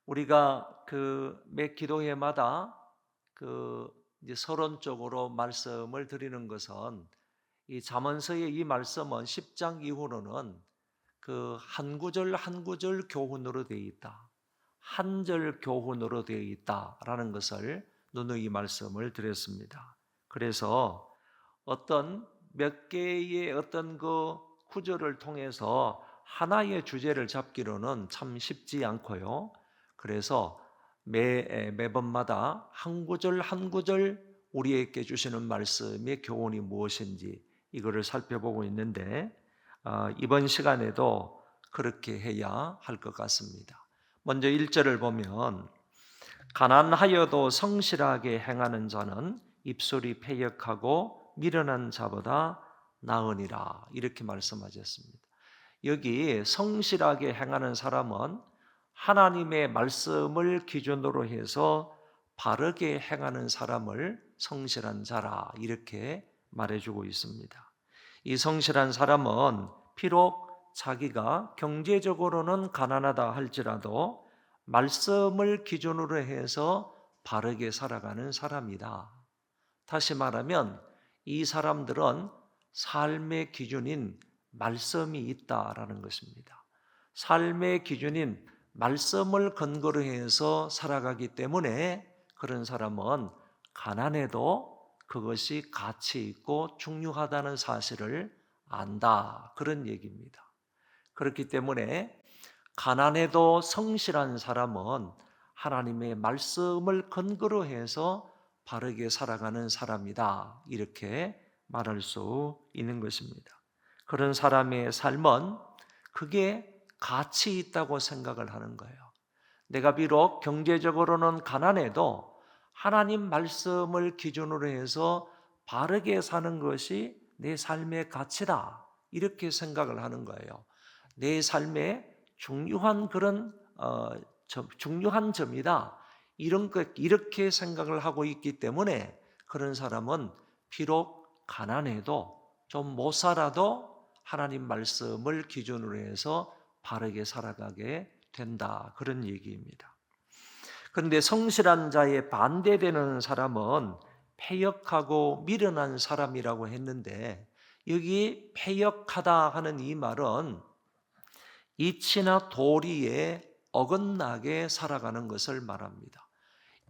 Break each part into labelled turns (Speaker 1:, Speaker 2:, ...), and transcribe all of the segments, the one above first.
Speaker 1: 우리가 매 기도회마다 이제 서론적으로 말씀을 드리는 것은 이 잠언서의 이 말씀은 10장 이후로는 한 구절 한 구절 교훈으로 되어 있다. 한 절 교훈으로 되어 있다라는 것을 누누이 말씀을 드렸습니다. 그래서 어떤 몇 개의 어떤 구절을 통해서 하나의 주제를 잡기로는 참 쉽지 않고요. 그래서 매번마다 한 구절 한 구절 우리에게 주시는 말씀의 교훈이 무엇인지 이거를 살펴보고 있는데 이번 시간에도 그렇게 해야 할 것 같습니다. 먼저 1절을 보면 가난하여도 성실하게 행하는 자는 입술이 패역하고 미련한 자보다 나으니라 이렇게 말씀하셨습니다. 여기 성실하게 행하는 사람은 하나님의 말씀을 기준으로 해서 바르게 행하는 사람을 성실한 자라 이렇게 말해주고 있습니다. 이 성실한 사람은 비록 자기가 경제적으로는 가난하다 할지라도 말씀을 기준으로 해서 바르게 살아가는 사람이다. 다시 말하면 이 사람들은 삶의 기준인 말씀이 있다라는 것입니다. 삶의 기준인 말씀을 근거로 해서 살아가기 때문에 그런 사람은 가난해도 그것이 가치 있고 중요하다는 사실을 안다. 그런 얘기입니다. 그렇기 때문에 가난해도 성실한 사람은 하나님의 말씀을 근거로 해서 바르게 살아가는 사람이다. 이렇게 말할 수 있는 것입니다. 그런 사람의 삶은 그게 가치 있다고 생각을 하는 거예요. 내가 비록 경제적으로는 가난해도 하나님 말씀을 기준으로 해서 바르게 사는 것이 내 삶의 가치다. 이렇게 생각을 하는 거예요. 내 삶의 중요한 중요한 점이다. 이렇게 생각을 하고 있기 때문에 그런 사람은 비록 가난해도 좀 못 살아도 하나님 말씀을 기준으로 해서 바르게 살아가게 된다. 그런 얘기입니다. 그런데 성실한 자의 반대되는 사람은 패역하고 미련한 사람이라고 했는데 여기 패역하다 하는 이 말은 이치나 도리에 어긋나게 살아가는 것을 말합니다.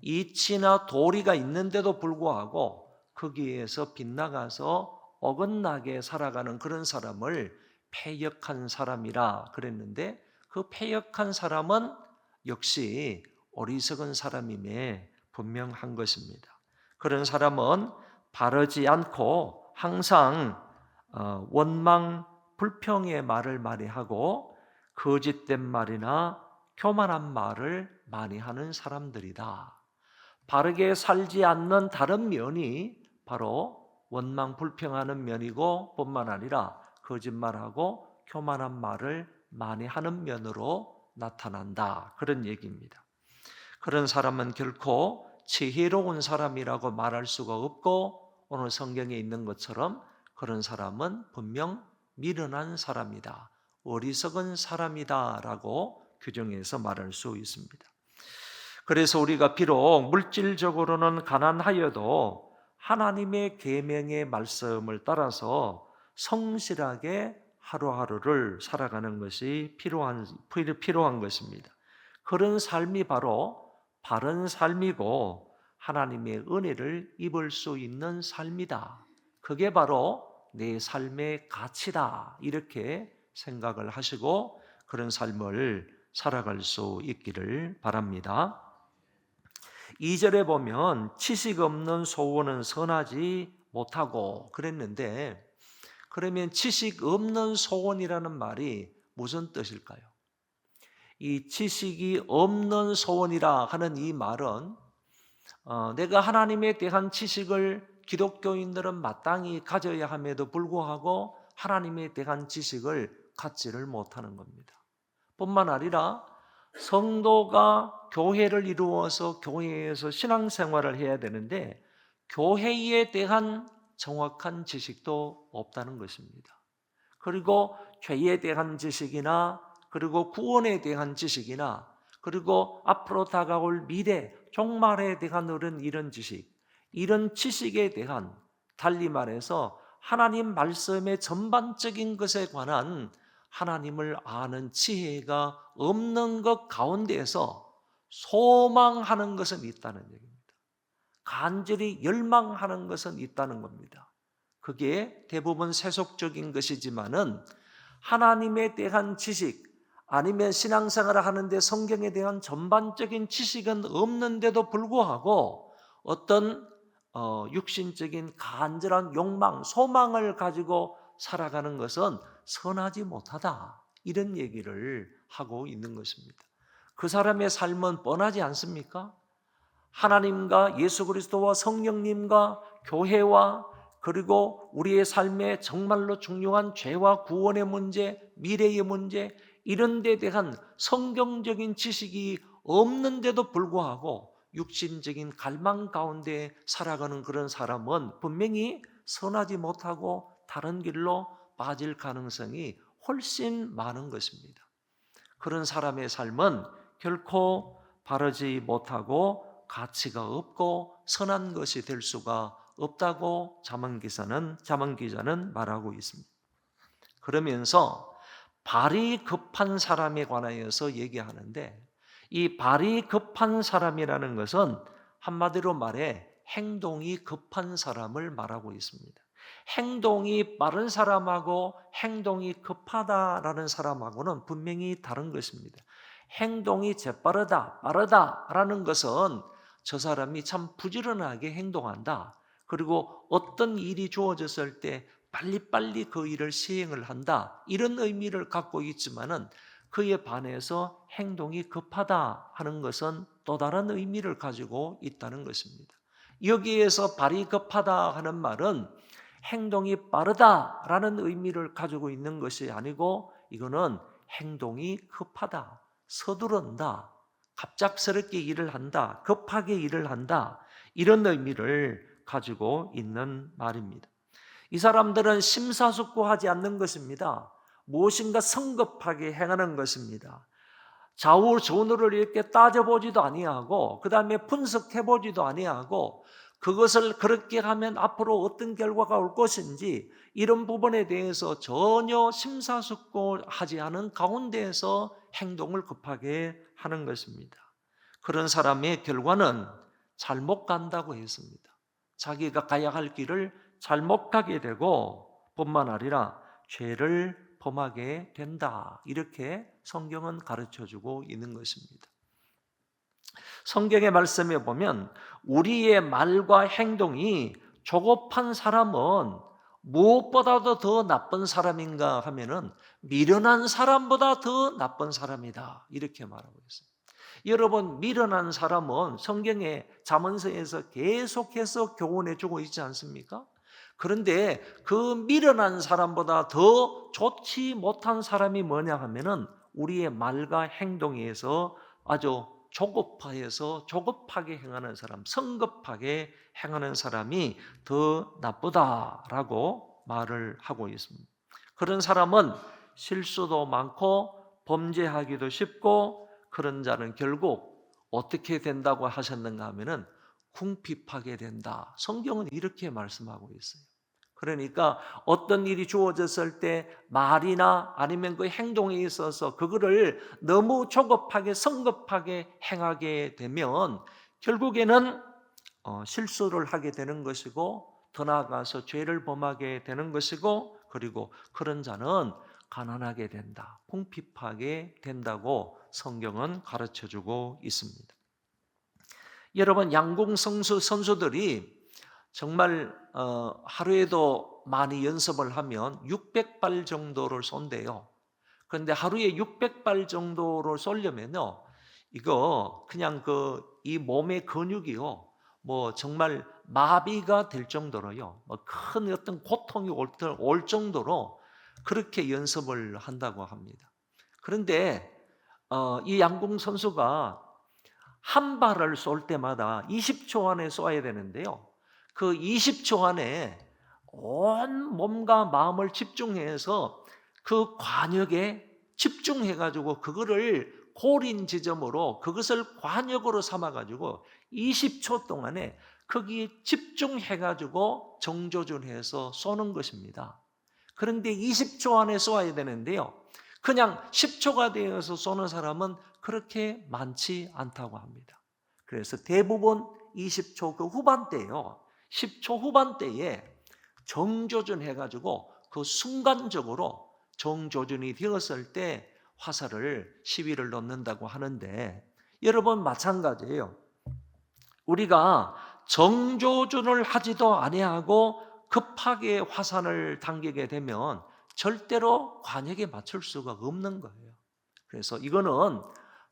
Speaker 1: 이치나 도리가 있는데도 불구하고 거기에서 빗나가서 어긋나게 살아가는 그런 사람을 패역한 사람이라 그랬는데 그 패역한 사람은 역시 어리석은 사람임에 분명한 것입니다. 그런 사람은 바르지 않고 항상 원망 불평의 말을 많이 하고 거짓된 말이나 교만한 말을 많이 하는 사람들이다. 바르게 살지 않는 다른 면이 바로 원망 불평하는 면이고 뿐만 아니라 거짓말하고 교만한 말을 많이 하는 면으로 나타난다. 그런 얘기입니다. 그런 사람은 결코 지혜로운 사람이라고 말할 수가 없고 오늘 성경에 있는 것처럼 그런 사람은 분명 미련한 사람이다. 어리석은 사람이다 라고 규정해서 말할 수 있습니다. 그래서 우리가 비록 물질적으로는 가난하여도 하나님의 계명의 말씀을 따라서 성실하게 하루하루를 살아가는 것이 필요한 것입니다. 그런 삶이 바로 바른 삶이고 하나님의 은혜를 입을 수 있는 삶이다. 그게 바로 내 삶의 가치다. 이렇게 생각을 하시고 그런 삶을 살아갈 수 있기를 바랍니다. 2절에 보면 지식 없는 소원은 선하지 못하고 그랬는데 그러면 지식 없는 소원이라는 말이 무슨 뜻일까요? 이 지식이 없는 소원이라 하는 이 말은 내가 하나님에 대한 지식을 기독교인들은 마땅히 가져야 함에도 불구하고 하나님에 대한 지식을 갖지를 못하는 겁니다. 뿐만 아니라 성도가 교회를 이루어서 교회에서 신앙생활을 해야 되는데 교회에 대한 정확한 지식도 없다는 것입니다. 그리고 죄에 대한 지식이나 그리고 구원에 대한 지식이나 그리고 앞으로 다가올 미래, 종말에 대한 이런 지식, 이런 지식에 대한, 달리 말해서 하나님 말씀의 전반적인 것에 관한 하나님을 아는 지혜가 없는 것 가운데에서 소망하는 것은 있다는 얘기입니다. 간절히 열망하는 것은 있다는 겁니다. 그게 대부분 세속적인 것이지만은 하나님에 대한 지식, 아니면 신앙생활을 하는데 성경에 대한 전반적인 지식은 없는데도 불구하고 어떤 육신적인 간절한 욕망, 소망을 가지고 살아가는 것은 선하지 못하다, 이런 얘기를 하고 있는 것입니다. 그 사람의 삶은 뻔하지 않습니까? 하나님과 예수 그리스도와 성령님과 교회와 그리고 우리의 삶에 정말로 중요한 죄와 구원의 문제, 미래의 문제, 이런 데 대한 성경적인 지식이 없는데도 불구하고 육신적인 갈망 가운데 살아가는 그런 사람은 분명히 선하지 못하고 다른 길로 빠질 가능성이 훨씬 많은 것입니다. 그런 사람의 삶은 결코 바르지 못하고 가치가 없고 선한 것이 될 수가 없다고 자문기자는 말하고 있습니다. 그러면서 발이 급한 사람에 관하여서 얘기하는데, 이 발이 급한 사람이라는 것은 한마디로 말해 행동이 급한 사람을 말하고 있습니다. 행동이 빠른 사람하고 행동이 급하다라는 사람하고는 분명히 다른 것입니다. 행동이 재빠르다, 빠르다라는 것은 저 사람이 참 부지런하게 행동한다, 그리고 어떤 일이 주어졌을 때 빨리빨리 그 일을 시행을 한다, 이런 의미를 갖고 있지만은 그에 반해서 행동이 급하다 하는 것은 또 다른 의미를 가지고 있다는 것입니다. 여기에서 발이 급하다 하는 말은 행동이 빠르다라는 의미를 가지고 있는 것이 아니고, 이거는 행동이 급하다, 서두른다, 갑작스럽게 일을 한다, 급하게 일을 한다, 이런 의미를 가지고 있는 말입니다. 이 사람들은 심사숙고하지 않는 것입니다. 무엇인가 성급하게 행하는 것입니다. 좌우존우를 이렇게 따져보지도 아니하고, 그 다음에 분석해보지도 아니하고, 그것을 그렇게 하면 앞으로 어떤 결과가 올 것인지 이런 부분에 대해서 전혀 심사숙고하지 않은 가운데에서 행동을 급하게 하는 것입니다. 그런 사람의 결과는 잘못 간다고 했습니다. 자기가 가야 할 길을 잘못 가게 되고 뿐만 아니라 죄를 범하게 된다, 이렇게 성경은 가르쳐주고 있는 것입니다. 성경의 말씀에 보면 우리의 말과 행동이 조급한 사람은 무엇보다도 더 나쁜 사람인가 하면은 미련한 사람보다 더 나쁜 사람이다, 이렇게 말하고 있습니다. 여러분, 미련한 사람은 성경의 잠언서에서 계속해서 교훈해 주고 있지 않습니까? 그런데 그 미련한 사람보다 더 좋지 못한 사람이 뭐냐 하면은 우리의 말과 행동에서 아주 조급하게 행하는 사람, 성급하게 행하는 사람이 더 나쁘다라고 말을 하고 있습니다. 그런 사람은 실수도 많고 범죄하기도 쉽고, 그런 자는 결국 어떻게 된다고 하셨는가 하면은 궁핍하게 된다. 성경은 이렇게 말씀하고 있어요. 그러니까 어떤 일이 주어졌을 때 말이나 아니면 그 행동에 있어서 그거를 너무 조급하게 성급하게 행하게 되면 결국에는 실수를 하게 되는 것이고, 더 나아가서 죄를 범하게 되는 것이고, 그리고 그런 자는 가난하게 된다, 궁핍하게 된다고 성경은 가르쳐주고 있습니다. 여러분, 양궁 선수들이 정말 하루에도 많이 연습을 하면 600발 정도를 쏜대요. 그런데 하루에 600발 정도를 쏘려면요, 이거 그냥 이 몸의 근육이요, 뭐 정말 마비가 될 정도로요, 큰 어떤 고통이 올 정도로 그렇게 연습을 한다고 합니다. 그런데 이 양궁 선수가 한 발을 쏠 때마다 20초 안에 쏘아야 되는데요, 그 20초 안에 온 몸과 마음을 집중해서 그 관역에 집중해가지고 그거를 골인 지점으로 그것을 관역으로 삼아가지고 20초 동안에 거기에 집중해가지고 정조준해서 쏘는 것입니다. 그런데 20초 안에 쏘아야 되는데요, 그냥 10초가 되어서 쏘는 사람은 그렇게 많지 않다고 합니다. 그래서 대부분 20초 그 후반대요, 10초 후반대에 정조준해가지고 그 순간적으로 정조준이 되었을 때 화살을 시위를 넣는다고 하는데, 여러분 마찬가지예요. 우리가 정조준을 하지도 아니하고 급하게 화살을 당기게 되면 절대로 관역에 맞출 수가 없는 거예요. 그래서 이거는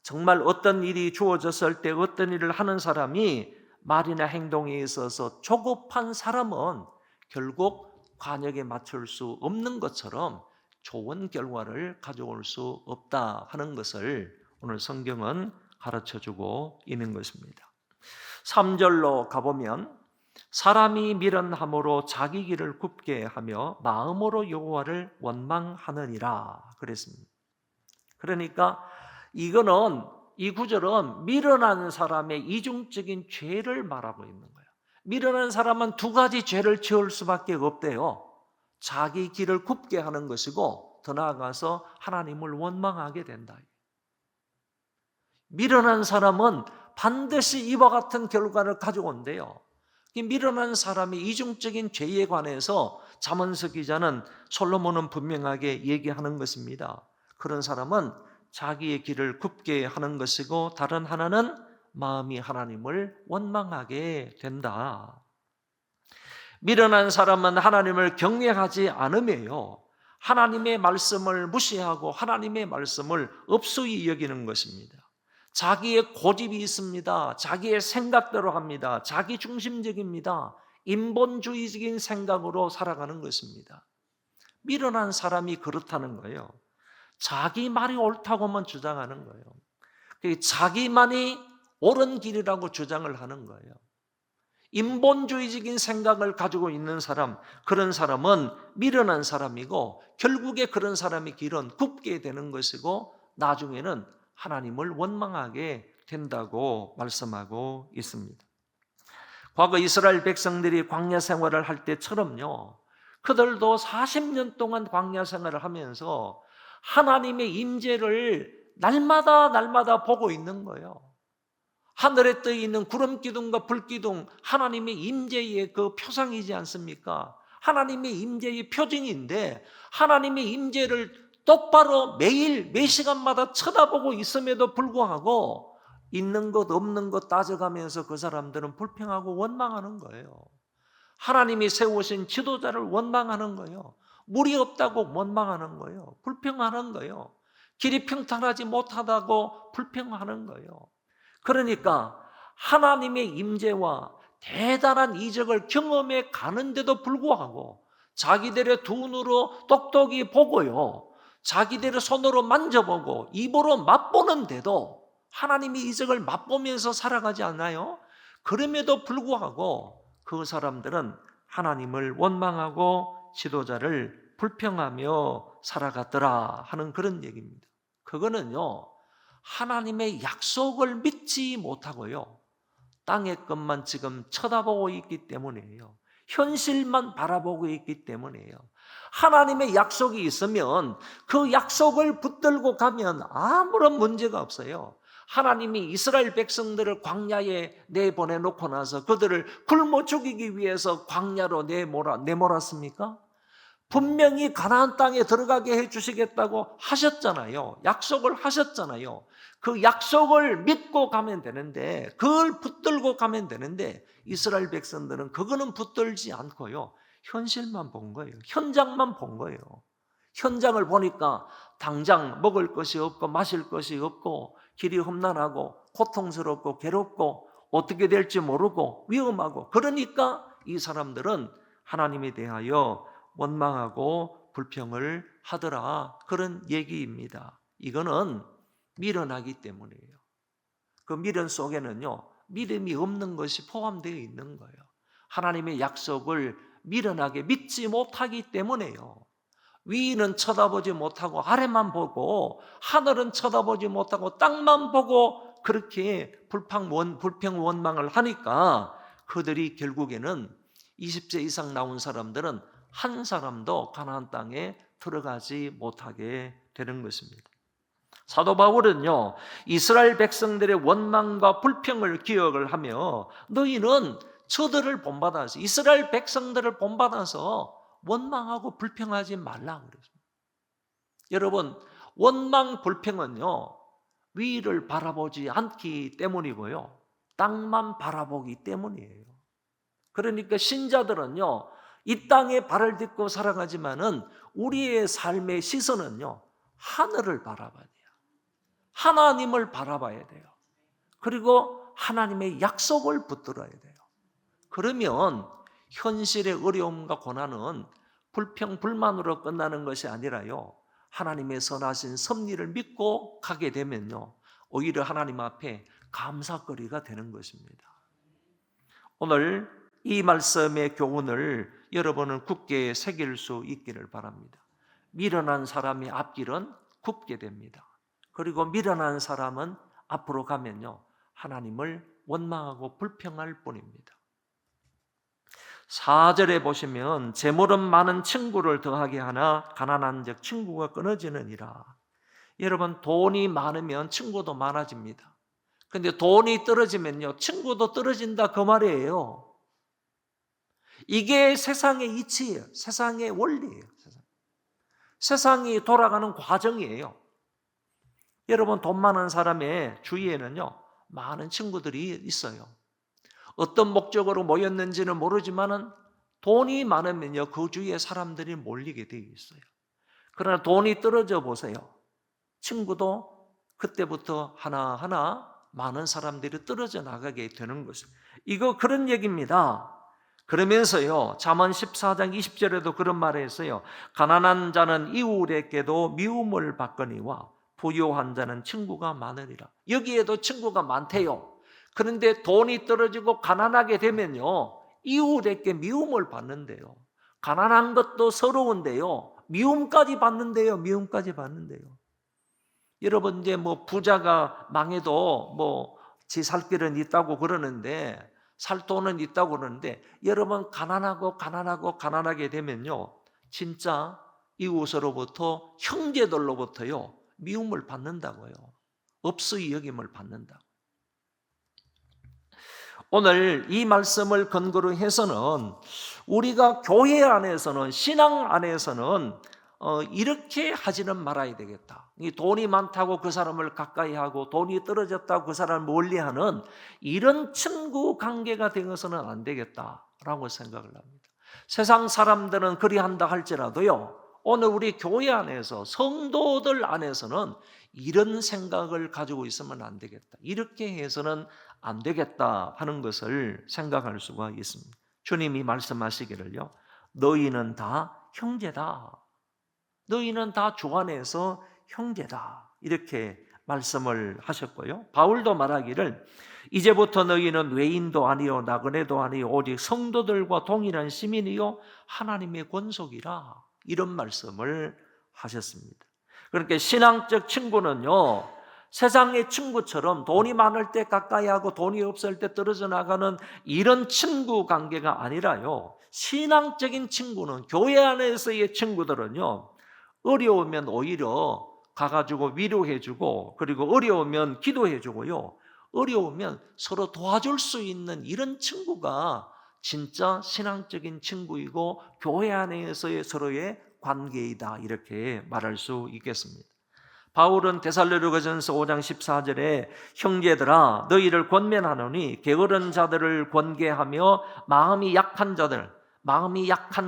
Speaker 1: 정말 어떤 일이 주어졌을 때 어떤 일을 하는 사람이 말이나 행동에 있어서 조급한 사람은 결국 관역에 맞출 수 없는 것처럼 좋은 결과를 가져올 수 없다 하는 것을 오늘 성경은 가르쳐주고 있는 것입니다. 3절로 가보면 사람이 미련함으로 자기 길을 굽게 하며 마음으로 여호와를 원망하느니라 그랬습니다. 그러니까 이 구절은 미련한 사람의 이중적인 죄를 말하고 있는 거예요. 미련한 사람은 두 가지 죄를 지을 수밖에 없대요. 자기 길을 굽게 하는 것이고 더 나아가서 하나님을 원망하게 된다. 미련한 사람은 반드시 이와 같은 결과를 가져온대요. 이 미련한 사람의 이중적인 죄에 관해서 잠언서 기자는, 솔로몬은 분명하게 얘기하는 것입니다. 그런 사람은 자기의 길을 굽게 하는 것이고 다른 하나는 마음이 하나님을 원망하게 된다. 미련한 사람은 하나님을 경외하지 않으며요, 하나님의 말씀을 무시하고 하나님의 말씀을 업소히 여기는 것입니다. 자기의 고집이 있습니다. 자기의 생각대로 합니다. 자기 중심적입니다. 인본주의적인 생각으로 살아가는 것입니다. 미련한 사람이 그렇다는 거예요. 자기 말이 옳다고만 주장하는 거예요. 자기만이 옳은 길이라고 주장을 하는 거예요. 인본주의적인 생각을 가지고 있는 사람, 그런 사람은 미련한 사람이고 결국에 그런 사람의 길은 굽게 되는 것이고 나중에는 하나님을 원망하게 된다고 말씀하고 있습니다. 과거 이스라엘 백성들이 광야 생활을 할 때처럼요, 그들도 40년 동안 광야 생활을 하면서 하나님의 임재를 날마다 보고 있는 거예요. 하늘에 떠 있는 구름 기둥과 불 기둥, 하나님의 임재의 그 표상이지 않습니까? 하나님의 임재의 표징인데 하나님의 임재를 똑바로 매일 매 시간마다 쳐다보고 있음에도 불구하고 있는 것 없는 것 따져가면서 그 사람들은 불평하고 원망하는 거예요. 하나님이 세우신 지도자를 원망하는 거예요. 물이 없다고 원망하는 거예요. 불평하는 거예요. 길이 평탄하지 못하다고 불평하는 거예요. 그러니까 하나님의 임재와 대단한 이적을 경험해 가는데도 불구하고 자기들의 두 눈으로 똑똑히 보고요, 자기들의 손으로 만져보고 입으로 맛보는데도 하나님의 이적을 맛보면서 살아가지 않나요? 그럼에도 불구하고 그 사람들은 하나님을 원망하고 지도자를 불평하며 살아갔더라 하는 그런 얘기입니다. 그거는요, 하나님의 약속을 믿지 못하고요, 땅의 것만 지금 쳐다보고 있기 때문이에요. 현실만 바라보고 있기 때문이에요. 하나님의 약속이 있으면 그 약속을 붙들고 가면 아무런 문제가 없어요. 하나님이 이스라엘 백성들을 광야에 내보내놓고 나서 그들을 굶어 죽이기 위해서 광야로 내몰았습니까? 분명히 가나안 땅에 들어가게 해주시겠다고 하셨잖아요. 약속을 하셨잖아요. 그 약속을 믿고 가면 되는데, 그걸 붙들고 가면 되는데 이스라엘 백성들은 그거는 붙들지 않고요, 현실만 본 거예요. 현장만 본 거예요. 현장을 보니까 당장 먹을 것이 없고 마실 것이 없고 길이 험난하고 고통스럽고 괴롭고 어떻게 될지 모르고 위험하고, 그러니까 이 사람들은 하나님에 대하여 원망하고 불평을 하더라, 그런 얘기입니다. 이거는 미련하기 때문이에요. 그 미련 속에는요, 믿음이 없는 것이 포함되어 있는 거예요. 하나님의 약속을 미련하게 믿지 못하기 때문에요. 위는 쳐다보지 못하고 아래만 보고 하늘은 쳐다보지 못하고 땅만 보고 그렇게 불평 원망을 하니까 그들이 결국에는 20세 이상 나온 사람들은 한 사람도 가나안 땅에 들어가지 못하게 되는 것입니다. 사도 바울은요, 이스라엘 백성들의 원망과 불평을 기억을 하며 너희는 저들을 본받아서 이스라엘 백성들을 본받아서 원망하고 불평하지 말라 그랬습니다. 여러분, 원망 불평은요, 위를 바라보지 않기 때문이고요, 땅만 바라보기 때문이에요. 그러니까 신자들은요, 이 땅에 발을 딛고 살아가지만은 우리의 삶의 시선은요, 하늘을 바라봐야 돼요. 하나님을 바라봐야 돼요. 그리고 하나님의 약속을 붙들어야 돼요. 그러면 현실의 어려움과 고난은 불평, 불만으로 끝나는 것이 아니라요, 하나님의 선하신 섭리를 믿고 가게 되면요, 오히려 하나님 앞에 감사거리가 되는 것입니다. 오늘 이 말씀의 교훈을 여러분은 굳게 새길 수 있기를 바랍니다. 미련한 사람의 앞길은 굽게 됩니다. 그리고 미련한 사람은 앞으로 가면요, 하나님을 원망하고 불평할 뿐입니다. 4절에 보시면 재물은 많은 친구를 더하게 하나 가난한 즉 친구가 끊어지느니라. 여러분, 돈이 많으면 친구도 많아집니다. 근데 돈이 떨어지면요, 친구도 떨어진다 그 말이에요. 이게 세상의 이치예요. 세상의 원리예요. 세상이 돌아가는 과정이에요. 여러분, 돈 많은 사람의 주위에는요, 많은 친구들이 있어요. 어떤 목적으로 모였는지는 모르지만은 돈이 많으면요, 그 주위에 사람들이 몰리게 되어 있어요. 그러나 돈이 떨어져 보세요. 친구도 그때부터 하나하나 많은 사람들이 떨어져 나가게 되는 것입니다. 이거 그런 얘기입니다. 그러면서요, 잠언 14장 20절에도 그런 말을 했어요. 가난한 자는 이웃에게도 미움을 받거니와 부유한 자는 친구가 많으리라. 여기에도 친구가 많대요. 그런데 돈이 떨어지고 가난하게 되면요, 이웃에게 미움을 받는데요. 가난한 것도 서러운데요, 미움까지 받는데요. 미움까지 받는데요. 여러분, 이제 뭐 부자가 망해도 뭐 지 살 길은 있다고 그러는데, 살 돈은 있다고 그러는데, 여러분, 가난하게 되면요, 진짜 이웃으로부터, 형제들로부터요, 미움을 받는다고요. 없으이 여김을 받는다. 오늘 이 말씀을 근거로 해서는 우리가 교회 안에서는, 신앙 안에서는 이렇게 하지는 말아야 되겠다. 이 돈이 많다고 그 사람을 가까이 하고 돈이 떨어졌다고 그 사람을 멀리하는 이런 친구 관계가 되어서는 안 되겠다라고 생각을 합니다. 세상 사람들은 그리한다 할지라도요, 오늘 우리 교회 안에서, 성도들 안에서는 이런 생각을 가지고 있으면 안 되겠다, 이렇게 해서는 안 되겠다 하는 것을 생각할 수가 있습니다. 주님이 말씀하시기를요, 너희는 다 형제다, 너희는 다 주 안에서 형제다, 이렇게 말씀을 하셨고요, 바울도 말하기를 이제부터 너희는 외인도 아니요 나그네도 아니요 오직 성도들과 동일한 시민이요 하나님의 권속이라, 이런 말씀을 하셨습니다. 그러니까 신앙적 친구는요, 세상의 친구처럼 돈이 많을 때 가까이 하고 돈이 없을 때 떨어져 나가는 이런 친구 관계가 아니라요, 신앙적인 친구는, 교회 안에서의 친구들은요, 어려우면 오히려 가가지고 위로해주고, 그리고 어려우면 기도해주고요, 어려우면 서로 도와줄 수 있는 이런 친구가 진짜 신앙적인 친구이고 교회 안에서의 서로의 관계이다, 이렇게 말할 수 있겠습니다. 바울은 데살로니가전서 5장 14절에 형제들아 너희를 권면하노니 게으른 자들을 권계하며 마음이 약한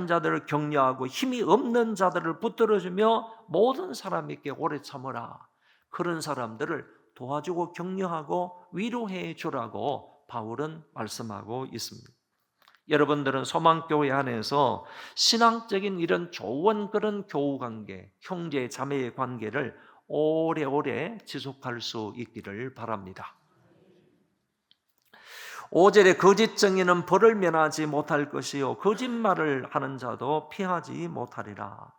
Speaker 1: 자들을 격려하고 힘이 없는 자들을 붙들어주며 모든 사람에게 오래 참으라. 그런 사람들을 도와주고 격려하고 위로해 주라고 바울은 말씀하고 있습니다. 여러분들은 소망교회 안에서 신앙적인 이런 좋은 그런 교우관계, 형제 자매의 관계를 오래오래 지속할 수 있기를 바랍니다. 5절에 거짓 증인은 벌을 면하지 못할 것이요 거짓말을 하는 자도 피하지 못하리라.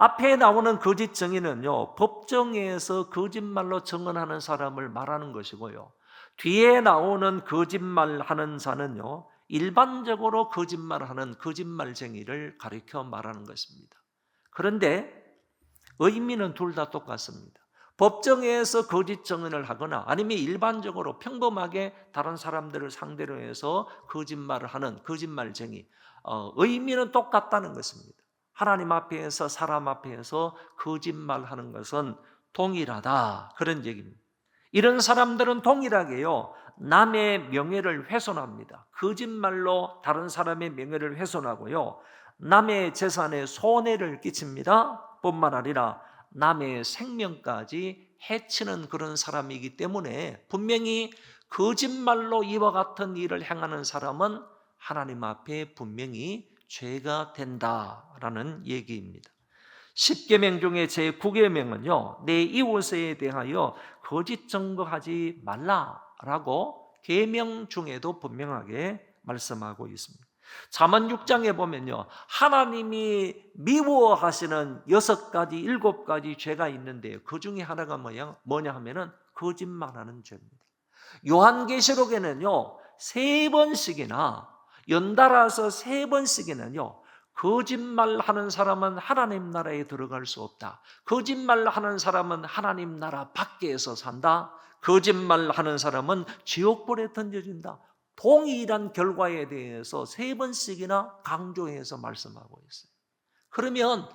Speaker 1: 앞에 나오는 거짓 증인은요, 법정에서 거짓말로 증언하는 사람을 말하는 것이고요, 뒤에 나오는 거짓말하는 자는요, 일반적으로 거짓말하는 거짓말쟁이를 가리켜 말하는 것입니다. 그런데 의미는 둘 다 똑같습니다. 법정에서 거짓 증언을 하거나 아니면 일반적으로 평범하게 다른 사람들을 상대로 해서 거짓말을 하는 거짓말쟁이, 의미는 똑같다는 것입니다. 하나님 앞에서 사람 앞에서 거짓말하는 것은 동일하다, 그런 얘기입니다. 이런 사람들은 동일하게요, 남의 명예를 훼손합니다. 거짓말로 다른 사람의 명예를 훼손하고요, 남의 재산에 손해를 끼칩니다. 뿐만 아니라 남의 생명까지 해치는 그런 사람이기 때문에 분명히 거짓말로 이와 같은 일을 행하는 사람은 하나님 앞에 분명히 죄가 된다라는 얘기입니다. 10계명 중에 제9계명은요, 내 이웃에 대하여 거짓 증거하지 말라라고 계명 중에도 분명하게 말씀하고 있습니다. 잠언 6장에 보면요, 하나님이 미워하시는 6가지, 7가지 죄가 있는데요, 그 중에 하나가 뭐냐 하면은 거짓말하는 죄입니다. 요한계시록에는요, 3번씩이나 연달아서 3번씩이나요, 거짓말하는 사람은 하나님 나라에 들어갈 수 없다, 거짓말하는 사람은 하나님 나라 밖에서 산다, 거짓말하는 사람은 지옥불에 던져진다, 동일한 결과에 대해서 3번씩이나 강조해서 말씀하고 있어요. 그러면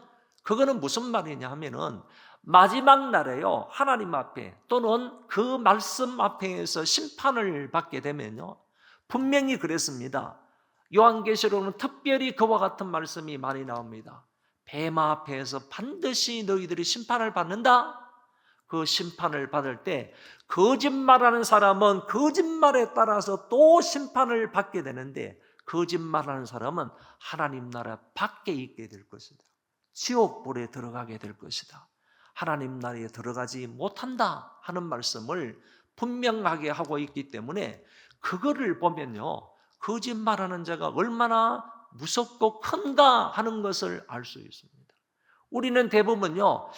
Speaker 1: 그거는 무슨 말이냐 하면은 마지막 날에요, 하나님 앞에 또는 그 말씀 앞에서 심판을 받게 되면요, 분명히 그랬습니다. 요한계시록은 특별히 그와 같은 말씀이 많이 나옵니다. 뱀 앞에서 반드시 너희들이 심판을 받는다. 그 심판을 받을 때 거짓말하는 사람은 거짓말에 따라서 또 심판을 받게 되는데, 거짓말하는 사람은 하나님 나라 밖에 있게 될 것이다, 지옥불에 들어가게 될 것이다, 하나님 나라에 들어가지 못한다 하는 말씀을 분명하게 하고 있기 때문에 그거를 보면요, 거짓말하는 자가 얼마나 무섭고 큰가 하는 것을 알 수 있습니다. 우리는 대부분요,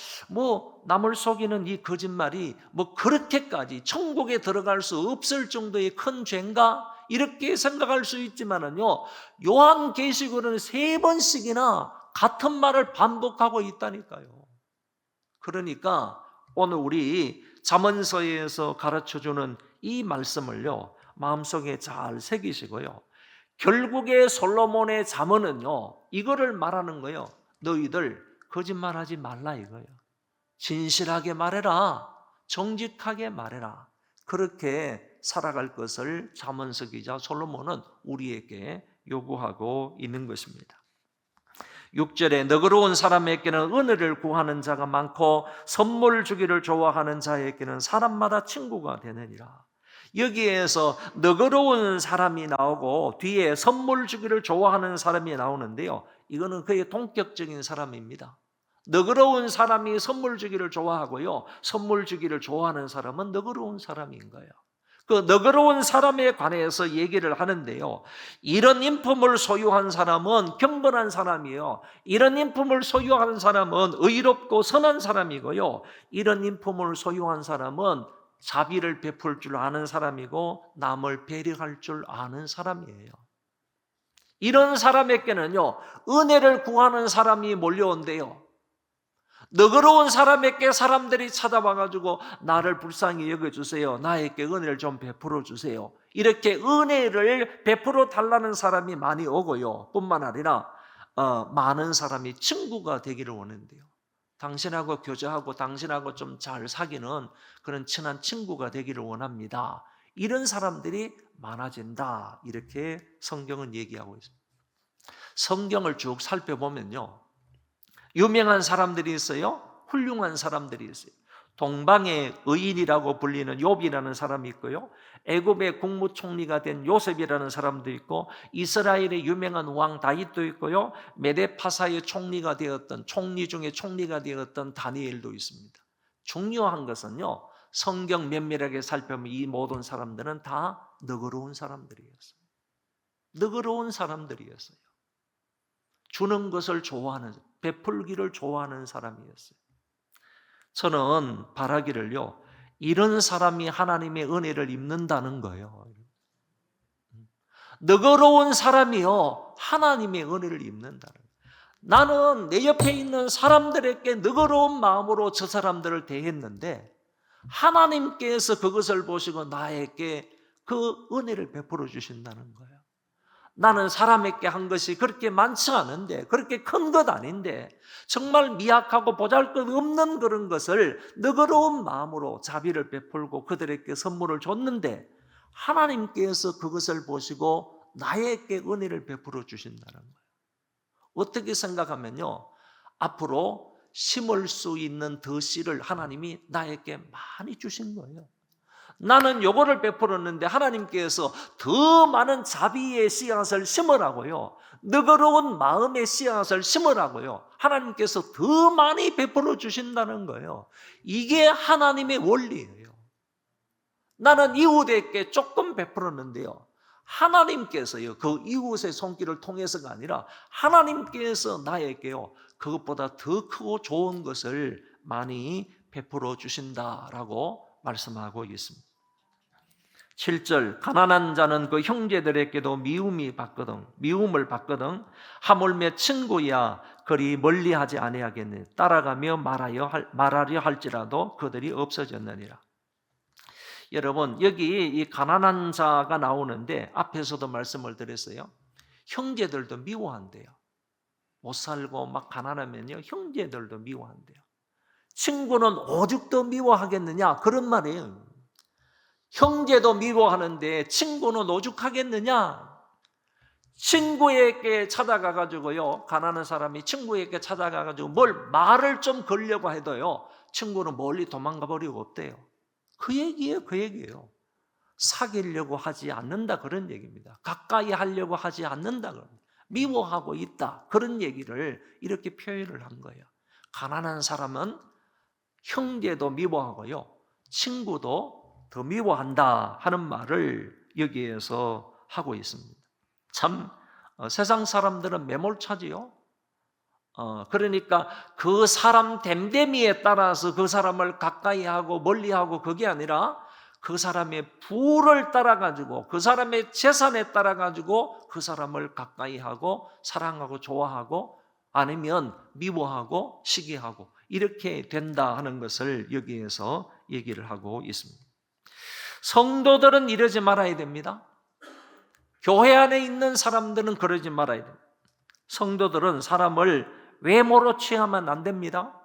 Speaker 1: 남을 속이는 이 거짓말이 그렇게까지 천국에 들어갈 수 없을 정도의 큰 죄인가 이렇게 생각할 수 있지만은요, 요한계시록은 3번씩이나 같은 말을 반복하고 있다니까요. 그러니까 오늘 우리 잠언서에서 가르쳐주는 이 말씀을요, 마음속에 잘 새기시고요, 결국에 솔로몬의 잠언은요, 이거를 말하는 거예요. 너희들 거짓말하지 말라 이거예요. 진실하게 말해라, 정직하게 말해라, 그렇게 살아갈 것을 잠언서 기자 솔로몬은 우리에게 요구하고 있는 것입니다. 6절에 너그러운 사람에게는 은혜를 구하는 자가 많고 선물 주기를 좋아하는 자에게는 사람마다 친구가 되느니라. 여기에서 너그러운 사람이 나오고 뒤에 선물 주기를 좋아하는 사람이 나오는데요, 이거는 그의 동격적인 사람입니다. 너그러운 사람이 선물 주기를 좋아하고요, 선물 주기를 좋아하는 사람은 너그러운 사람인 거예요. 그 너그러운 사람에 관해서 얘기를 하는데요, 이런 인품을 소유한 사람은 경건한 사람이에요. 이런 인품을 소유한 사람은 의롭고 선한 사람이고요, 이런 인품을 소유한 사람은 자비를 베풀 줄 아는 사람이고 남을 배려할 줄 아는 사람이에요. 이런 사람에게는요, 은혜를 구하는 사람이 몰려온대요. 너그러운 사람에게 사람들이 찾아와가지고 나를 불쌍히 여겨주세요, 나에게 은혜를 좀 베풀어 주세요, 이렇게 은혜를 베풀어 달라는 사람이 많이 오고요, 뿐만 아니라 많은 사람이 친구가 되기를 원한대요. 당신하고 교제하고 당신하고 좀 잘 사귀는 그런 친한 친구가 되기를 원합니다. 이런 사람들이 많아진다, 이렇게 성경은 얘기하고 있습니다. 성경을 쭉 살펴보면요, 유명한 사람들이 있어요, 훌륭한 사람들이 있어요. 동방의 의인이라고 불리는 욥이라는 사람이 있고요, 애굽의 국무총리가 된 요셉이라는 사람도 있고, 이스라엘의 유명한 왕 다윗도 있고요, 메데파사의 총리가 되었던, 총리 중에 총리가 되었던 다니엘도 있습니다. 중요한 것은요, 성경 면밀하게 살펴보면 이 모든 사람들은 다 너그러운 사람들이었어요. 너그러운 사람들이었어요. 주는 것을 좋아하는, 베풀기를 좋아하는 사람이었어요. 저는 바라기를요, 이런 사람이 하나님의 은혜를 입는다는 거예요. 너그러운 사람이요, 하나님의 은혜를 입는다는 거예요. 나는 내 옆에 있는 사람들에게 너그러운 마음으로 저 사람들을 대했는데 하나님께서 그것을 보시고 나에게 그 은혜를 베풀어 주신다는 거예요. 나는 사람에게 한 것이 그렇게 많지 않은데, 그렇게 큰 것 아닌데 정말 미약하고 보잘것없는 그런 것을 너그러운 마음으로 자비를 베풀고 그들에게 선물을 줬는데 하나님께서 그것을 보시고 나에게 은혜를 베풀어 주신다는 거예요. 어떻게 생각하면요, 앞으로 심을 수 있는 더 씨를 하나님이 나에게 많이 주신 거예요. 나는 요거를 베풀었는데 하나님께서 더 많은 자비의 씨앗을 심으라고요, 너그러운 마음의 씨앗을 심으라고요, 하나님께서 더 많이 베풀어 주신다는 거예요. 이게 하나님의 원리예요. 나는 이웃에게 조금 베풀었는데요, 하나님께서요, 그 이웃의 손길을 통해서가 아니라 하나님께서 나에게요, 그것보다 더 크고 좋은 것을 많이 베풀어 주신다라고 말씀하고 있습니다. 7절, 가난한 자는 그 형제들에게도 미움을 받거든 하물며 친구야 그리 멀리하지 아니하겠느냐. 따라가며 말하려 할지라도 그들이 없어졌느니라. 여러분, 여기 이 가난한 자가 나오는데 앞에서도 말씀을 드렸어요. 형제들도 미워한대요. 못 살고 막 가난하면요, 형제들도 미워한대요. 친구는 오죽 더 미워하겠느냐, 그런 말이에요. 형제도 미워하는데 친구는 오죽하겠느냐. 친구에게 찾아가가지고요, 가난한 사람이 친구에게 찾아가가지고 뭘 말을 좀 걸려고 해도요, 친구는 멀리 도망가 버리고 없대요. 그 얘기예요. 사귀려고 하지 않는다, 그런 얘기입니다. 가까이 하려고 하지 않는다, 미워하고 있다, 그런 얘기를 이렇게 표현을 한 거예요. 가난한 사람은 형제도 미워하고요, 친구도 더 미워한다 하는 말을 여기에서 하고 있습니다. 참 세상 사람들은 매몰차지요. 그러니까 그 사람 됨됨이에 따라서 그 사람을 가까이 하고 멀리 하고, 그게 아니라 그 사람의 부를 따라 가지고, 그 사람의 재산에 따라 가지고 그 사람을 가까이 하고 사랑하고 좋아하고, 아니면 미워하고 시기하고, 이렇게 된다 하는 것을 여기에서 얘기를 하고 있습니다. 성도들은 이러지 말아야 됩니다. 교회 안에 있는 사람들은 그러지 말아야 됩니다. 성도들은 사람을 외모로 취하면 안 됩니다.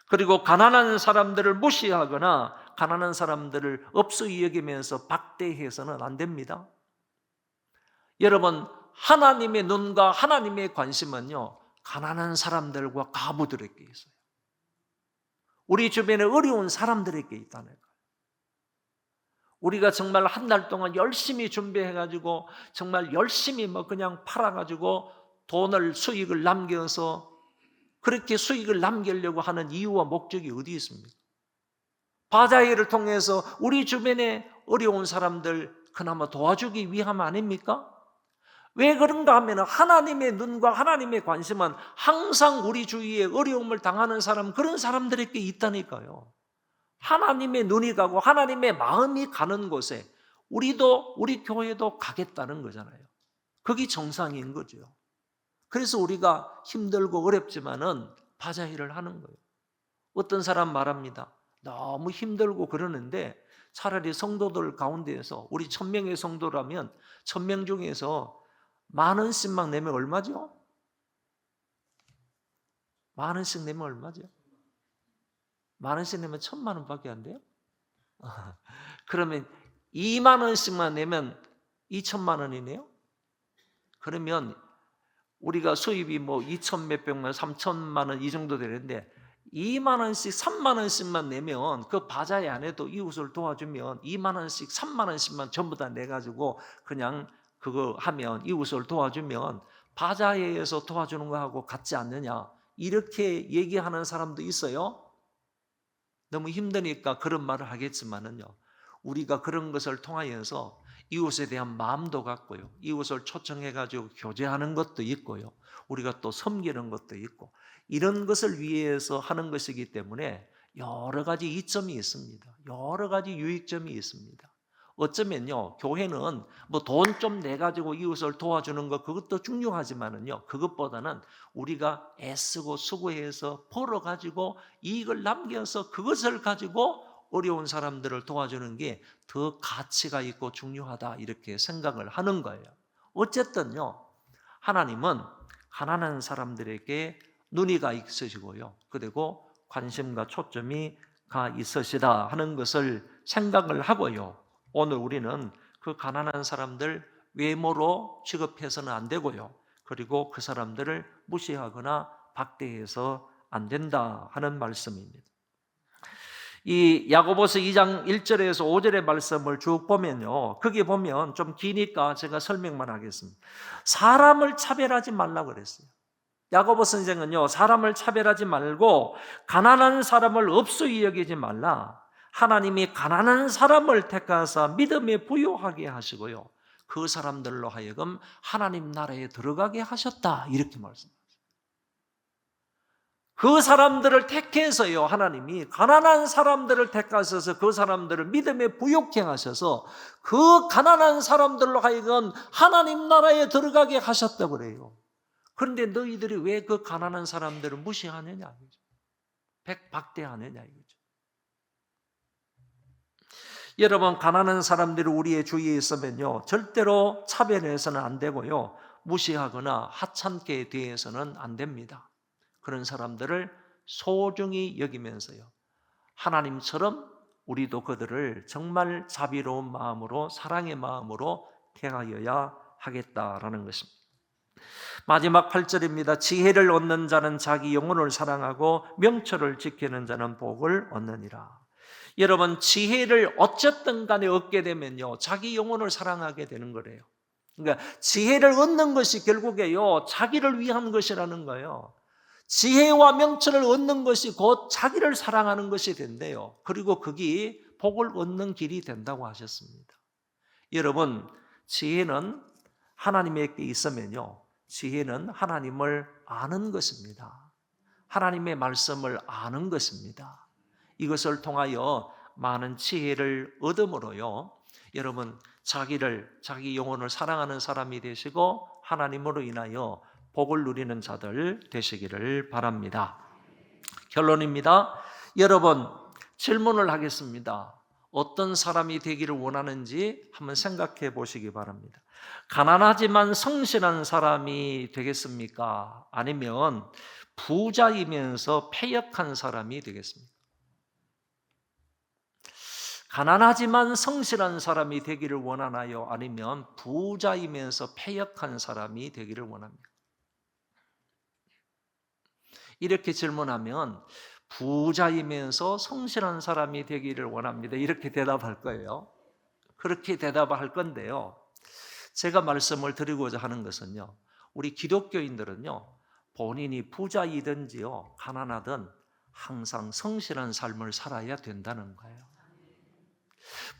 Speaker 1: 그리고 가난한 사람들을 무시하거나 가난한 사람들을 업소히 여기면서 박대해서는 안 됩니다. 여러분, 하나님의 눈과 하나님의 관심은요, 가난한 사람들과 과부들에게 있어요. 우리 주변에 어려운 사람들에게 있다는 거예요. 우리가 정말 한 달 동안 열심히 준비해가지고 정말 열심히 뭐 그냥 팔아가지고 수익을 남겨서, 그렇게 수익을 남기려고 하는 이유와 목적이 어디 있습니까? 바자회를 통해서 우리 주변에 어려운 사람들 그나마 도와주기 위함 아닙니까? 왜 그런가 하면 하나님의 눈과 하나님의 관심은 항상 우리 주위에 어려움을 당하는 사람, 그런 사람들에게 있다니까요. 하나님의 눈이 가고 하나님의 마음이 가는 곳에 우리 교회도 가겠다는 거잖아요. 그게 정상인 거죠. 그래서 우리가 힘들고 어렵지만은 바자회를 하는 거예요. 어떤 사람 말합니다. 너무 힘들고 그러는데 차라리 성도들 가운데에서 우리 1000명의 성도라면 1000명 중에서 10,000원씩만 내면 얼마죠? 10,000원씩 내면 얼마죠? 10,000원씩 내면 1,000,000원밖에 안 돼요? 그러면 20,000원씩만 내면 2,000,000원이네요? 그러면 우리가 수입이 뭐 2천 몇백만, 3천만 원 이 정도 되는데 2만 원씩, 3만 원씩만 내면, 그 바자회 안에도 이웃을 도와주면 2만 원씩, 3만 원씩만 전부 다 내가지고 그냥 그거 하면, 이웃을 도와주면 바자회에서 도와주는 거하고 같지 않느냐, 이렇게 얘기하는 사람도 있어요. 너무 힘드니까 그런 말을 하겠지만은요, 우리가 그런 것을 통하여서 이웃에 대한 마음도 갖고요. 이웃을 초청해가지고 교제하는 것도 있고요. 우리가 또 섬기는 것도 있고 이런 것을 위해서 하는 것이기 때문에 여러 가지 이점이 있습니다. 여러 가지 유익점이 있습니다. 어쩌면요, 교회는 뭐 돈 좀 내가지고 이웃을 도와주는 것 그것도 중요하지만은요, 그것보다는 우리가 애쓰고 수고해서 벌어가지고 이익을 남겨서 그것을 가지고 어려운 사람들을 도와주는 게 더 가치가 있고 중요하다 이렇게 생각을 하는 거예요. 어쨌든요, 하나님은 가난한 사람들에게 눈이 가 있으시고요, 그리고 관심과 초점이 가 있으시다 하는 것을 생각을 하고요. 오늘 우리는 그 가난한 사람들 외모로 취급해서는 안 되고요, 그리고 그 사람들을 무시하거나 박대해서 안 된다 하는 말씀입니다. 이 야고보서 2장 1절에서 5절의 말씀을 쭉 보면요, 거기 보면 좀 기니까 제가 설명만 하겠습니다. 사람을 차별하지 말라고 그랬어요. 야고보 선생은요, 사람을 차별하지 말고 가난한 사람을 업소히 여기지 말라. 하나님이 가난한 사람을 택하사 믿음에 부요하게 하시고요, 그 사람들로 하여금 하나님 나라에 들어가게 하셨다 이렇게 말씀합니다. 그 사람들을 택해서요, 하나님이 가난한 사람들을 택하셔서 그 사람들을 믿음에 부욕케 하셔서 그 가난한 사람들로 하여금 하나님 나라에 들어가게 하셨다고 그래요. 그런데 너희들이 왜 그 가난한 사람들을 무시하느냐, 백박대하느냐 이거죠. 여러분, 가난한 사람들이 우리의 주위에 있으면요, 절대로 차별해서는 안 되고요, 무시하거나 하찮게 대해서는 안 됩니다. 그런 사람들을 소중히 여기면서요, 하나님처럼 우리도 그들을 정말 자비로운 마음으로, 사랑의 마음으로 대하여야 하겠다라는 것입니다. 마지막 8절입니다. 지혜를 얻는 자는 자기 영혼을 사랑하고 명철을 지키는 자는 복을 얻느니라. 여러분, 지혜를 어쨌든 간에 얻게 되면요, 자기 영혼을 사랑하게 되는 거래요. 그러니까 지혜를 얻는 것이 결국에요, 자기를 위한 것이라는 거예요. 지혜와 명철을 얻는 것이 곧 자기를 사랑하는 것이 된대요. 그리고 그게 복을 얻는 길이 된다고 하셨습니다. 여러분, 지혜는 하나님에게 있으면요, 지혜는 하나님을 아는 것입니다. 하나님의 말씀을 아는 것입니다. 이것을 통하여 많은 지혜를 얻음으로요, 여러분, 자기 영혼을 사랑하는 사람이 되시고 하나님으로 인하여 복을 누리는 자들 되시기를 바랍니다. 결론입니다. 여러분, 질문을 하겠습니다. 어떤 사람이 되기를 원하는지 한번 생각해 보시기 바랍니다. 가난하지만 성실한 사람이 되겠습니까? 아니면 부자이면서 패역한 사람이 되겠습니까? 가난하지만 성실한 사람이 되기를 원하나요? 아니면 부자이면서 패역한 사람이 되기를 원합니까? 이렇게 질문하면 부자이면서 성실한 사람이 되기를 원합니다, 이렇게 대답할 거예요. 그렇게 대답할 건데요, 제가 말씀을 드리고자 하는 것은요, 우리 기독교인들은요, 본인이 부자이든지요 가난하든 항상 성실한 삶을 살아야 된다는 거예요.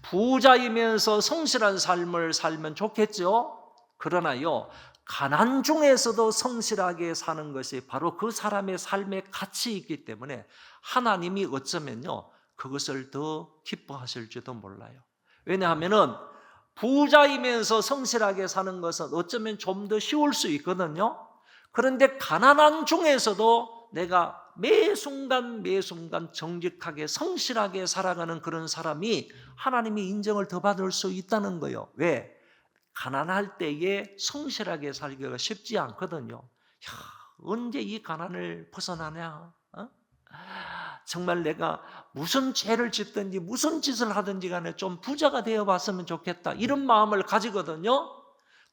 Speaker 1: 부자이면서 성실한 삶을 살면 좋겠죠. 그러나요, 가난 중에서도 성실하게 사는 것이 바로 그 사람의 삶의 가치이기 때문에 하나님이 어쩌면요, 그것을 더 기뻐하실지도 몰라요. 왜냐하면은 부자이면서 성실하게 사는 것은 어쩌면 좀 더 쉬울 수 있거든요. 그런데 가난한 중에서도 내가 매 순간 정직하게 성실하게 살아가는 그런 사람이 하나님의 인정을 더 받을 수 있다는 거예요. 왜? 가난할 때에 성실하게 살기가 쉽지 않거든요. 언제 이 가난을 벗어나냐? 정말 내가 무슨 죄를 짓든지 무슨 짓을 하든지 간에 좀 부자가 되어봤으면 좋겠다, 이런 마음을 가지거든요.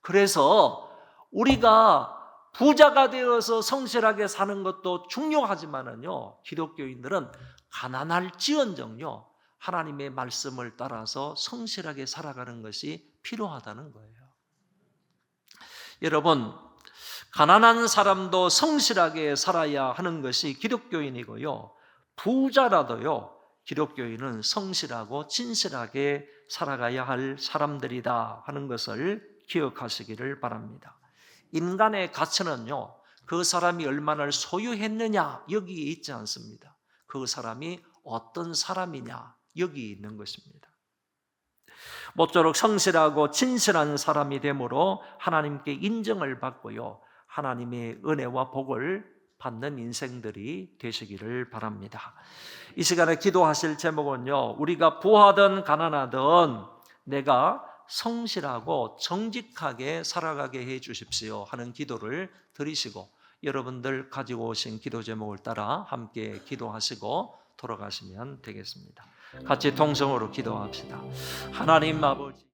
Speaker 1: 그래서 우리가 부자가 되어서 성실하게 사는 것도 중요하지만은요, 기독교인들은 가난할지언정요, 하나님의 말씀을 따라서 성실하게 살아가는 것이 필요하다는 거예요. 여러분, 가난한 사람도 성실하게 살아야 하는 것이 기독교인이고요, 부자라도요, 기독교인은 성실하고 진실하게 살아가야 할 사람들이다 하는 것을 기억하시기를 바랍니다. 인간의 가치는요, 그 사람이 얼마나 소유했느냐 여기에 있지 않습니다. 그 사람이 어떤 사람이냐 여기 있는 것입니다. 모쪼록 성실하고 진실한 사람이 되므로 하나님께 인정을 받고요, 하나님의 은혜와 복을 받는 인생들이 되시기를 바랍니다. 이 시간에 기도하실 제목은요, 우리가 부하든 가난하든 내가 성실하고 정직하게 살아가게 해 주십시오 하는 기도를 드리시고, 여러분들 가지고 오신 기도 제목을 따라 함께 기도하시고 돌아가시면 되겠습니다. 같이 동성으로 기도합시다. 하나님 아버지,